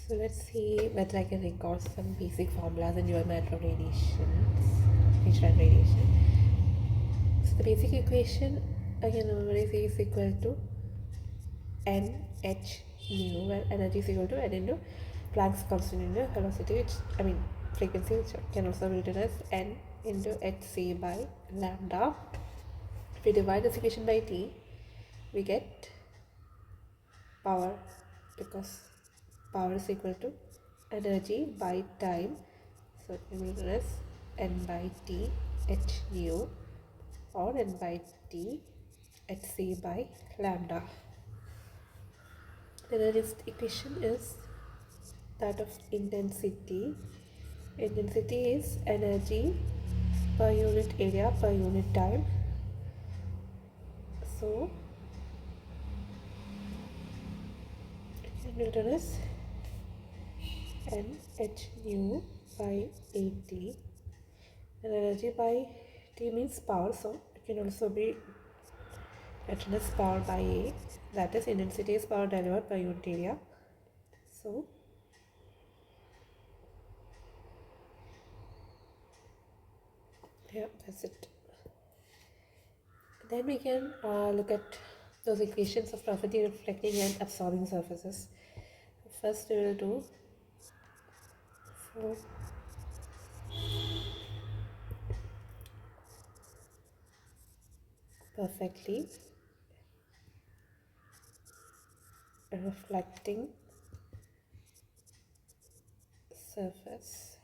So let's see whether I can recall some basic formulas in your matter of radiations, and radiation. So the basic equation I can normally say is equal to NH nu, where energy is equal to N into Planck's constant into velocity, frequency, which can also be written as N into hc by lambda. If we divide this equation by T, we get power, because power is equal to energy by time, so it will be written as N by T h nu, or N by T hc by lambda. The next equation is that of intensity. Intensity is energy per unit area per unit time. So it can be written as NH nu by AT, and energy by T means power, so it can also be written as power by A, that is intensity is power delivered per unit area. So yeah, that's it. Then we can look at those equations of property reflecting and absorbing surfaces. First we will do for perfectly reflecting surface.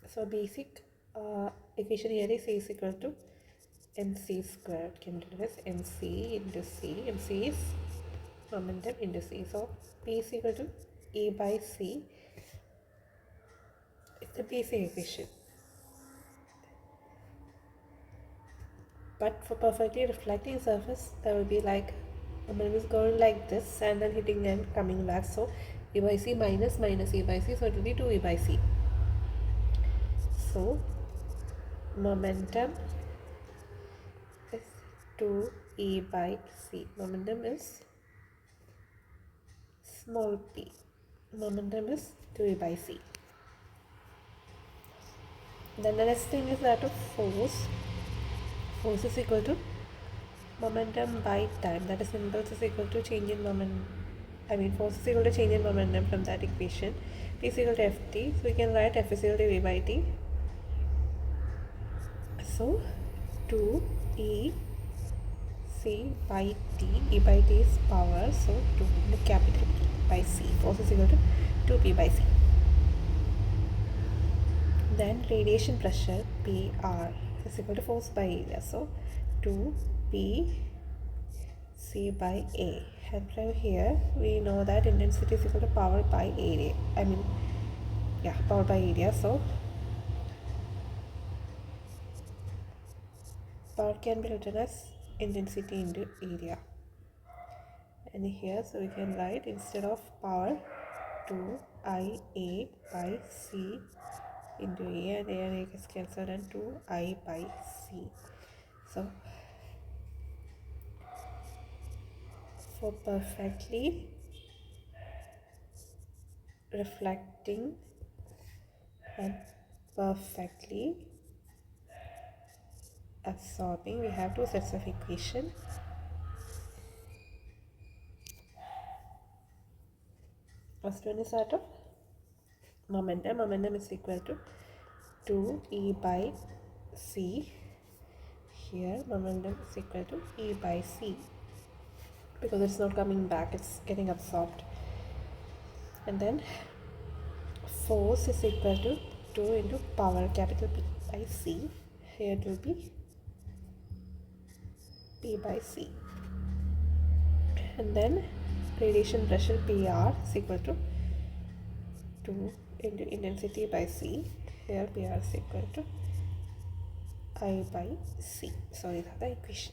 So basic equation here is A is equal to mc squared, can be written as mc into c. Mc is momentum into c, so P is equal to E by c. It's the basic equation. But for perfectly reflecting surface, there will be like momentum is going like this and then hitting and coming back, so E by c minus E by c, so it will be 2 E by c. So momentum is 2 E by c. Momentum is small p. Momentum is 2 E by c. Then the next thing is that of force. Force is equal to momentum by time. That is, impulse is equal to change in momentum. Force is equal to change in momentum from that equation. P is equal to Ft. So we can write F is equal to V by T. So 2 E C by T. E by T is power. So 2 into capital P by C. Force is equal to 2P by C. Then radiation pressure PR is equal to force by area. So 2P C by A. And from here we know that intensity is equal to power by area. Power by area. So power can be written as intensity into area. And here, so we can write, instead of power, 2IA by C into A, and A and A is cancelled, and 2I by C. So for perfectly reflecting and perfectly absorbing, we have two sets of equation. First one is that of momentum. Momentum is equal to 2E by C. Here momentum is equal to E by C, because it's not coming back, it's getting absorbed. And then force is equal to 2 into power capital P by C. Here it will be P by C. And then radiation pressure PR is equal to 2 into intensity by C. Here PR is equal to I by C. So these are the equation.